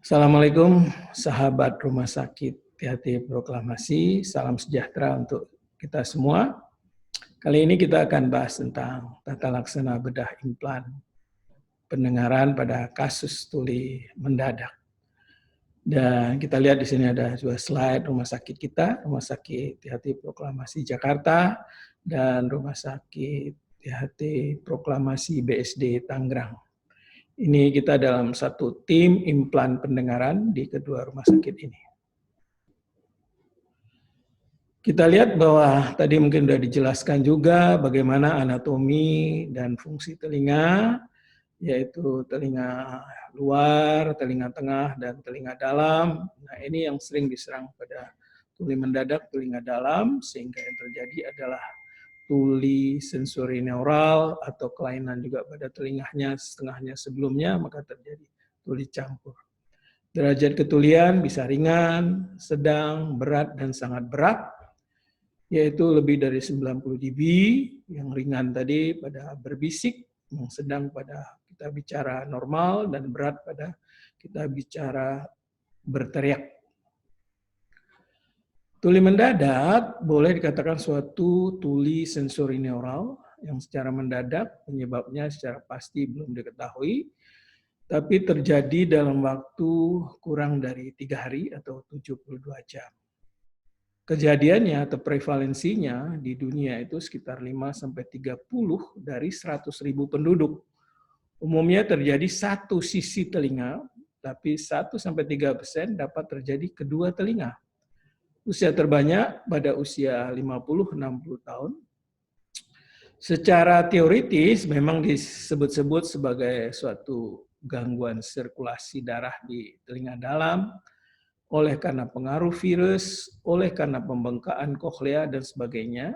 Assalamualaikum sahabat Rumah Sakit Hati Proklamasi, salam sejahtera untuk kita semua. Kali ini kita akan bahas tentang tata laksana bedah implan pendengaran pada kasus tuli mendadak. Dan kita lihat di sini ada dua slide rumah sakit kita, Rumah Sakit Hati Proklamasi Jakarta dan Rumah Sakit Hati Proklamasi BSD Tangerang. Ini kita dalam satu tim implan pendengaran di kedua rumah sakit ini. Kita lihat bahwa tadi mungkin sudah dijelaskan juga bagaimana anatomi dan fungsi telinga, yaitu telinga luar, telinga tengah, dan telinga dalam. Nah, ini yang sering diserang pada tuli mendadak telinga dalam, sehingga yang terjadi adalah tuli sensori neural atau kelainan juga pada telinganya setengahnya sebelumnya, maka terjadi tuli campur. Derajat ketulian bisa ringan, sedang, berat, dan sangat berat, yaitu lebih dari 90 dB, yang ringan tadi pada berbisik, yang sedang pada kita bicara normal, dan berat pada kita bicara berteriak. Tuli mendadak boleh dikatakan suatu tuli sensori neural yang secara mendadak penyebabnya secara pasti belum diketahui, tapi terjadi dalam waktu kurang dari 3 hari atau 72 jam. Kejadiannya atau prevalensinya di dunia itu sekitar 5-30 dari 100.000 penduduk. Umumnya terjadi satu sisi telinga, tapi 1-3% dapat terjadi kedua telinga. Usia terbanyak pada usia 50-60 tahun. Secara teoritis memang disebut-sebut sebagai suatu gangguan sirkulasi darah di telinga dalam, oleh karena pengaruh virus, oleh karena pembengkakan koklea dan sebagainya.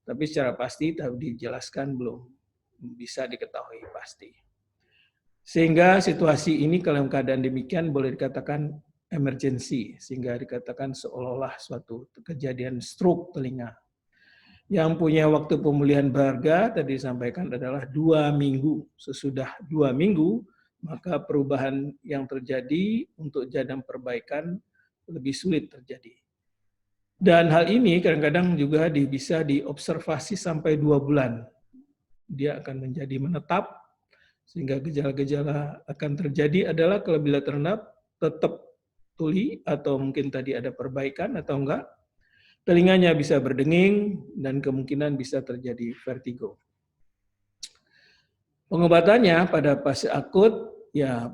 Tapi secara pasti dijelaskan belum bisa diketahui pasti. Sehingga situasi ini dalam keadaan demikian boleh dikatakan emergency, sehingga dikatakan seolah-olah suatu kejadian stroke telinga. Yang punya waktu pemulihan berharga tadi disampaikan adalah 2 minggu. Sesudah 2 minggu, maka perubahan yang terjadi untuk jadwal perbaikan lebih sulit terjadi. Dan hal ini kadang-kadang juga bisa diobservasi sampai 2 bulan. Dia akan menjadi menetap, sehingga gejala-gejala akan terjadi adalah kalau bila terendap tetap tuli atau mungkin tadi ada perbaikan atau enggak, telinganya bisa berdenging dan kemungkinan bisa terjadi vertigo. Pengobatannya pada fase akut ya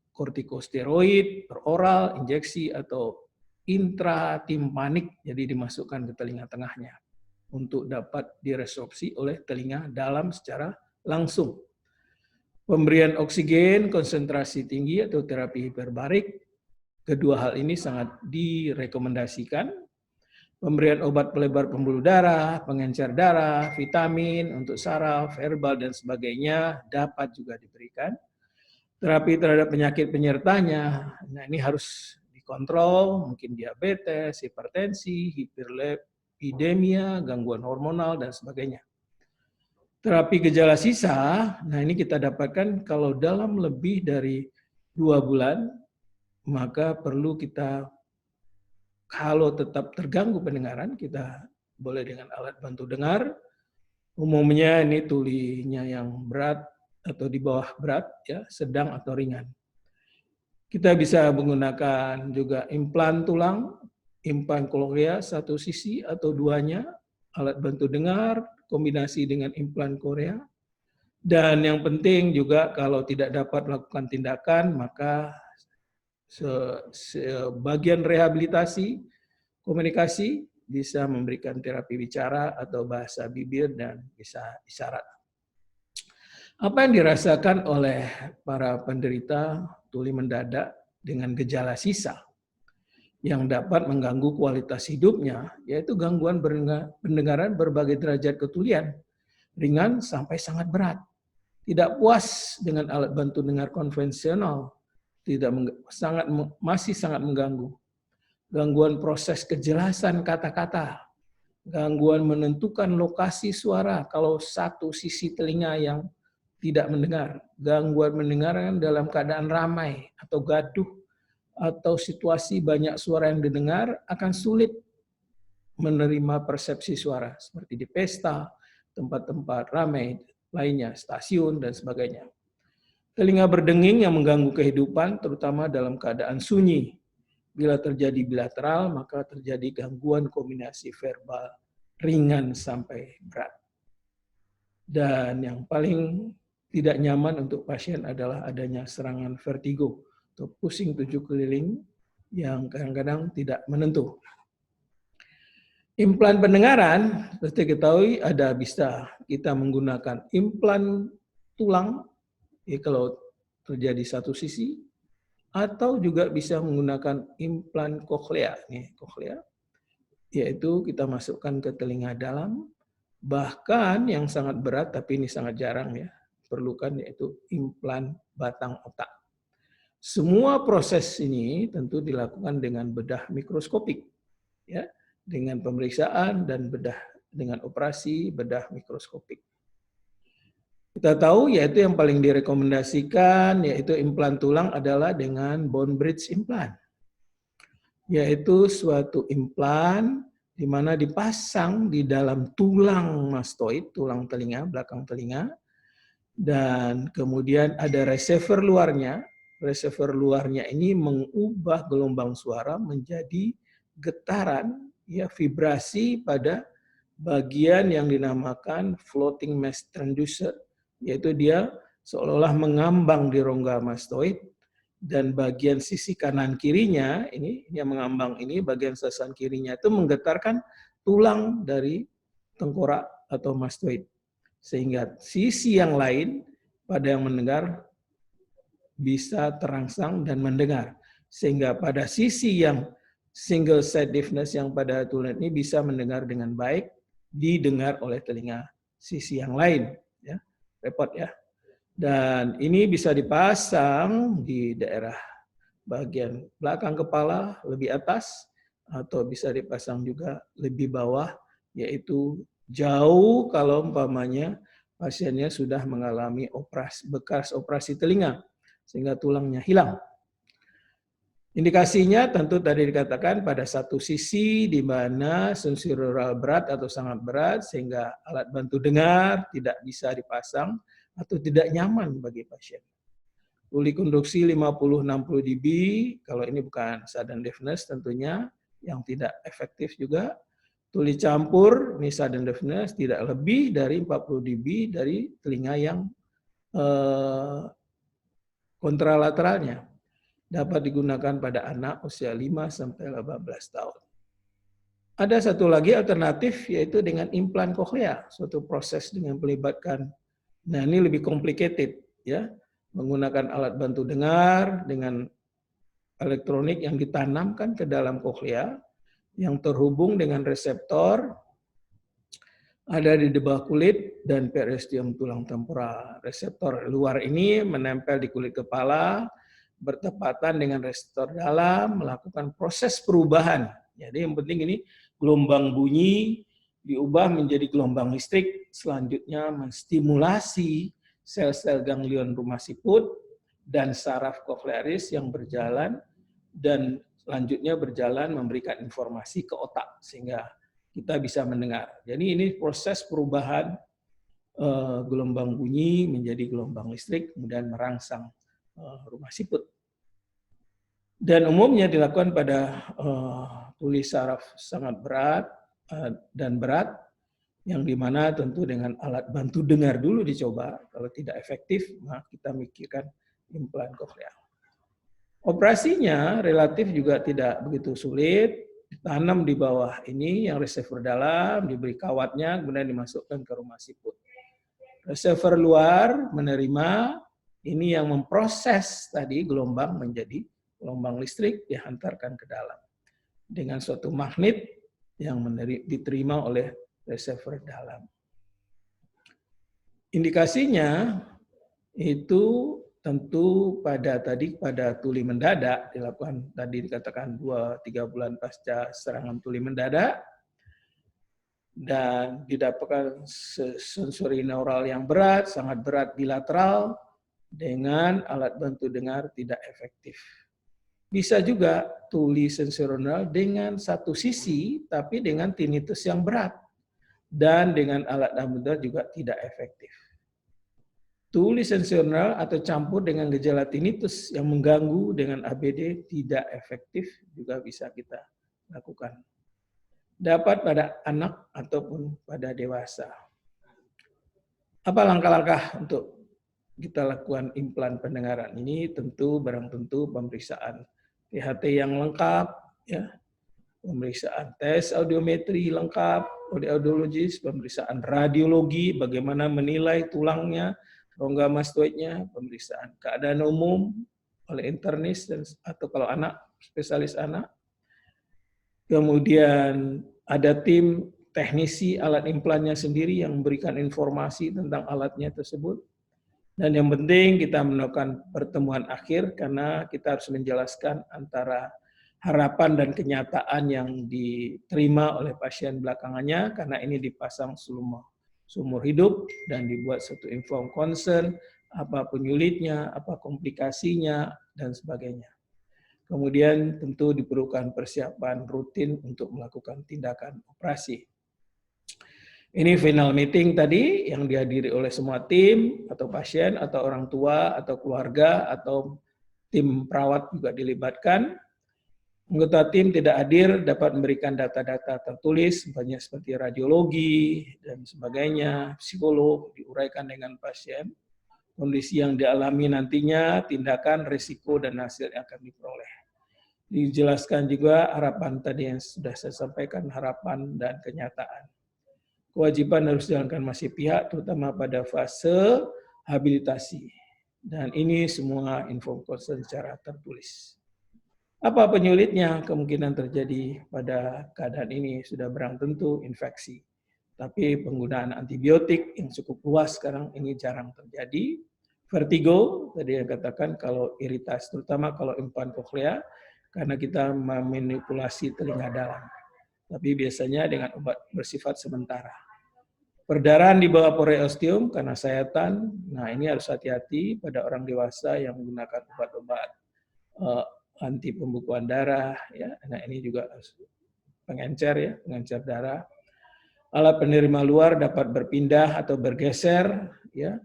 kortikosteroid per oral, injeksi atau intratimpanik, jadi dimasukkan ke telinga tengahnya untuk dapat diresorpsi oleh telinga dalam secara langsung. Pemberian oksigen konsentrasi tinggi atau terapi hiperbarik, kedua hal ini sangat direkomendasikan. Pemberian obat pelebar pembuluh darah, pengencer darah, vitamin untuk saraf, herbal, dan sebagainya dapat juga diberikan. Terapi terhadap penyakit penyertanya, nah ini harus dikontrol, mungkin diabetes, hipertensi, hiperlipidemia, gangguan hormonal, dan sebagainya. Terapi gejala sisa, nah ini kita dapatkan kalau dalam lebih dari 2 bulan, maka perlu kita, kalau tetap terganggu pendengaran, kita boleh dengan alat bantu dengar. Umumnya ini tulinya yang berat atau di bawah berat, ya, sedang atau ringan. Kita bisa menggunakan juga implan tulang, implan koklea satu sisi atau duanya, alat bantu dengar, kombinasi dengan implan korea. Dan yang penting juga kalau tidak dapat melakukan tindakan, maka sebagian rehabilitasi, komunikasi, bisa memberikan terapi bicara atau bahasa bibir dan bisa isyarat. Apa yang dirasakan oleh para penderita tuli mendadak dengan gejala sisa yang dapat mengganggu kualitas hidupnya, yaitu gangguan pendengaran berbagai derajat ketulian, ringan sampai sangat berat. Tidak puas dengan alat bantu dengar konvensional, masih sangat mengganggu. Gangguan proses kejelasan kata-kata, gangguan menentukan lokasi suara kalau satu sisi telinga yang tidak mendengar. Gangguan mendengar dalam keadaan ramai atau gaduh atau situasi banyak suara yang didengar akan sulit menerima persepsi suara seperti di pesta, tempat-tempat ramai lainnya, stasiun dan sebagainya. Telinga berdenging yang mengganggu kehidupan terutama dalam keadaan sunyi. Bila terjadi bilateral maka terjadi gangguan kombinasi verbal ringan sampai berat. Dan yang paling tidak nyaman untuk pasien adalah adanya serangan vertigo atau pusing tujuh keliling yang kadang-kadang tidak menentu. Implan pendengaran, seperti ketahui bisa kita menggunakan implan tulang, ya kalau terjadi satu sisi, atau juga bisa menggunakan implan koklea, yaitu kita masukkan ke telinga dalam, bahkan yang sangat berat, tapi ini sangat jarang ya, perlukan yaitu implan batang otak. Semua proses ini tentu dilakukan dengan bedah mikroskopik, ya, dengan pemeriksaan dan bedah dengan operasi bedah mikroskopik. Kita tahu yaitu yang paling direkomendasikan yaitu implan tulang adalah dengan bone bridge implant, yaitu suatu implan di mana dipasang di dalam tulang mastoid, tulang telinga, belakang telinga, dan kemudian ada receiver luarnya. Receiver luarnya ini mengubah gelombang suara menjadi getaran, ya, vibrasi pada bagian yang dinamakan floating mass transducer, yaitu dia seolah-olah mengambang di rongga mastoid, dan bagian sisi kanan kirinya ini yang mengambang ini, bagian sasaran kirinya itu menggetarkan tulang dari tengkorak atau mastoid, sehingga sisi yang lain pada yang mendengar bisa terangsang dan mendengar, sehingga pada sisi yang single side deafness yang pada tulen ini bisa mendengar dengan baik, didengar oleh telinga sisi yang lain, ya. Repot ya. Dan ini bisa dipasang di daerah bagian belakang kepala lebih atas, atau bisa dipasang juga lebih bawah, yaitu jauh kalau umpamanya pasiennya sudah mengalami bekas operasi telinga sehingga tulangnya hilang. Indikasinya tentu tadi dikatakan pada satu sisi di mana sensorineural berat atau sangat berat sehingga alat bantu dengar tidak bisa dipasang atau tidak nyaman bagi pasien. Tuli konduksi 50-60 dB, kalau ini bukan sudden deafness tentunya, yang tidak efektif juga. Tuli campur, ini sudden deafness, tidak lebih dari 40 dB dari telinga yang kontralateralnya. Dapat digunakan pada anak usia 5-18 tahun. Ada satu lagi alternatif yaitu dengan implan koklea, suatu proses dengan melibatkan, nah ini lebih complicated ya, menggunakan alat bantu dengar dengan elektronik yang ditanamkan ke dalam koklea yang terhubung dengan reseptor ada di bawah kulit dan periosteum tulang temporal. Reseptor luar ini menempel di kulit kepala, bertepatan dengan reseptor dalam, melakukan proses perubahan. Jadi yang penting ini gelombang bunyi diubah menjadi gelombang listrik, selanjutnya menstimulasi sel-sel ganglion rumah siput dan saraf koklearis yang berjalan, dan selanjutnya berjalan memberikan informasi ke otak sehingga kita bisa mendengar. Jadi ini proses perubahan gelombang bunyi menjadi gelombang listrik, kemudian merangsang rumah siput. Dan umumnya dilakukan pada tuli saraf sangat berat dan berat, yang dimana tentu dengan alat bantu dengar dulu dicoba. Kalau tidak efektif, maka kita mikirkan implan koklear. Operasinya relatif juga tidak begitu sulit. Ditanam di bawah ini yang receiver dalam, diberi kawatnya, kemudian dimasukkan ke rumah siput. Receiver luar menerima, ini yang memproses tadi gelombang menjadi gelombang listrik, dihantarkan ke dalam dengan suatu magnet yang diterima oleh receiver dalam. Indikasinya itu tentu pada tuli mendadak, dilakukan tadi dikatakan 2-3 bulan pasca serangan tuli mendadak. dan didapatkan sensori neural yang berat, sangat berat bilateral, dengan alat bantu dengar tidak efektif. Bisa juga tuli sensorineural dengan satu sisi, tapi dengan tinnitus yang berat, dan dengan alat bantu dengar juga tidak efektif. Tuli sensorineural atau campur dengan gejala tinnitus yang mengganggu dengan ABD tidak efektif juga bisa kita lakukan. Dapat pada anak ataupun pada dewasa. Apa langkah-langkah untuk kita lakukan implan pendengaran ini? Tentu barang tentu pemeriksaan THT yang lengkap, ya, pemeriksaan tes audiometri lengkap, audiologis, pemeriksaan radiologi, bagaimana menilai tulangnya, rongga mastoidnya, pemeriksaan keadaan umum oleh internis dan atau kalau anak spesialis anak. Kemudian ada tim teknisi alat implannya sendiri yang memberikan informasi tentang alatnya tersebut. Dan yang penting kita melakukan pertemuan akhir karena kita harus menjelaskan antara harapan dan kenyataan yang diterima oleh pasien belakangannya karena ini dipasang seumur hidup dan dibuat satu informed consent, apa penyulitnya, apa komplikasinya, dan sebagainya. Kemudian tentu diperlukan persiapan rutin untuk melakukan tindakan operasi. Ini final meeting tadi yang dihadiri oleh semua tim atau pasien atau orang tua atau keluarga atau tim perawat juga dilibatkan. Anggota tim tidak hadir dapat memberikan data-data tertulis banyak seperti radiologi dan sebagainya, psikolog diuraikan dengan pasien, kondisi yang dialami nantinya, tindakan, risiko, dan hasil yang akan diperoleh. Dijelaskan juga harapan tadi yang sudah saya sampaikan, harapan dan kenyataan. Kewajiban harus dijalankan masih pihak, terutama pada fase habilitasi. Dan ini semua info consent secara tertulis. Apa penyulitnya? Kemungkinan terjadi pada keadaan ini sudah barang tentu infeksi. Tapi penggunaan antibiotik yang cukup luas sekarang ini jarang terjadi. Vertigo, tadi yang katakan kalau iritasi, terutama kalau implan koklea, karena kita memanipulasi telinga dalam. Tapi biasanya dengan obat bersifat sementara. Perdarahan di bawah pore osteum karena sayatan. Nah, ini harus hati-hati pada orang dewasa yang menggunakan obat-obat anti pembekuan darah, ya. Nah, ini juga pengencer, ya, pengencer darah. Alat penerima luar dapat berpindah atau bergeser, ya,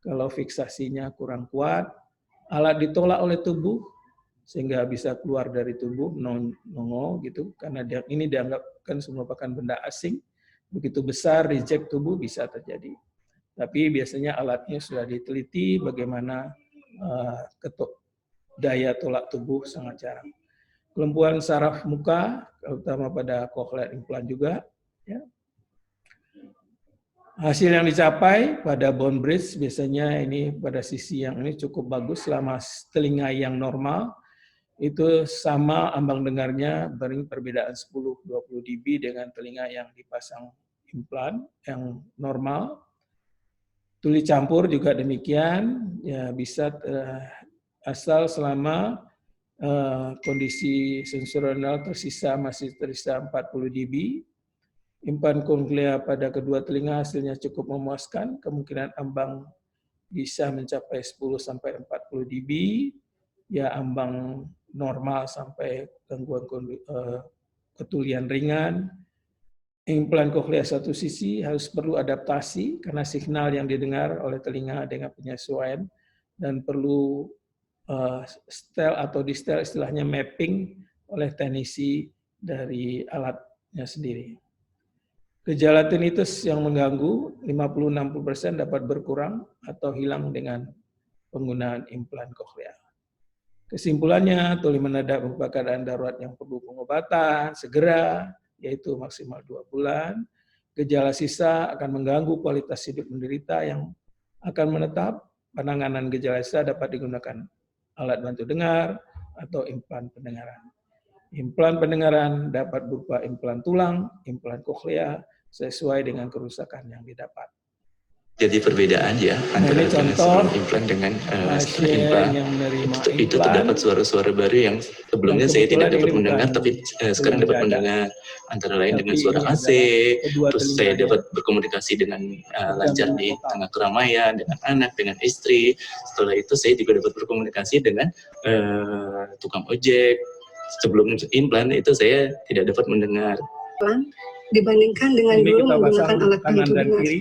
kalau fiksasinya kurang kuat. Alat ditolak oleh tubuh sehingga bisa keluar dari tubuh nongol gitu, karena ini dianggap kan merupakan benda asing. Begitu besar reject tubuh bisa terjadi. Tapi biasanya alatnya sudah diteliti bagaimana daya tolak tubuh sangat jarang. Kelumpuhan saraf muka, terutama pada cochlear implant juga. Ya. Hasil yang dicapai pada bone bridge biasanya ini pada sisi yang ini cukup bagus selama telinga yang normal. Itu sama ambang dengarnya perbedaan 10-20 dB dengan telinga yang dipasang implan yang normal. Tuli campur juga demikian, ya bisa asal selama kondisi sensorineural masih tersisa 40 dB. Implan koklea pada kedua telinga hasilnya cukup memuaskan, kemungkinan ambang bisa mencapai 10-40 dB, ya ambang normal sampai gangguan ketulian ringan. Implan koklea satu sisi harus perlu adaptasi karena signal yang didengar oleh telinga dengan penyesuaian dan perlu setel atau di-setel istilahnya mapping oleh teknisi dari alatnya sendiri. Gejala tinnitus yang mengganggu 50-60% dapat berkurang atau hilang dengan penggunaan implan koklea. Kesimpulannya, tuli mendadak merupakan keadaan darurat yang perlu pengobatan segera, yaitu maksimal 2 bulan. Gejala sisa akan mengganggu kualitas hidup penderita yang akan menetap. Penanganan gejala sisa dapat digunakan alat bantu dengar atau implan pendengaran. Implan pendengaran dapat berupa implan tulang, implan koklea, sesuai dengan kerusakan yang didapat. Jadi perbedaan ya antara ini dengan contoh sebelum implan dengan setelah pasien implan. yang menerima Itu implan. terdapat suara-suara baru yang sebelumnya Dan saya tidak kebetulan dapat ini mendengar, bukan tapi sekarang tulang dapat dada, mendengar. Antara lain dengan tapi suara ini AC, adalah kedua terus saya telinganya dapat berkomunikasi dengan lancar gangguan di total. tengah keramaian, dengan anak, dengan istri. Setelah itu saya juga dapat berkomunikasi dengan tukang ojek. Sebelum implan itu saya tidak dapat mendengar. Dibandingkan dengan Ini dulu kita menggunakan pasang alat kanan bantu dan dengar. kiri.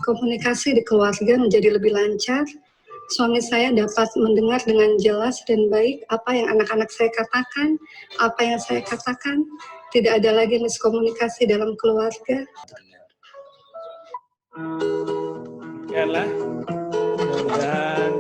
Komunikasi di keluarga menjadi lebih lancar. Suami saya dapat mendengar dengan jelas dan baik apa yang anak-anak saya katakan, apa yang saya katakan. Tidak ada lagi miskomunikasi dalam keluarga. Demikianlah, mudah-mudahan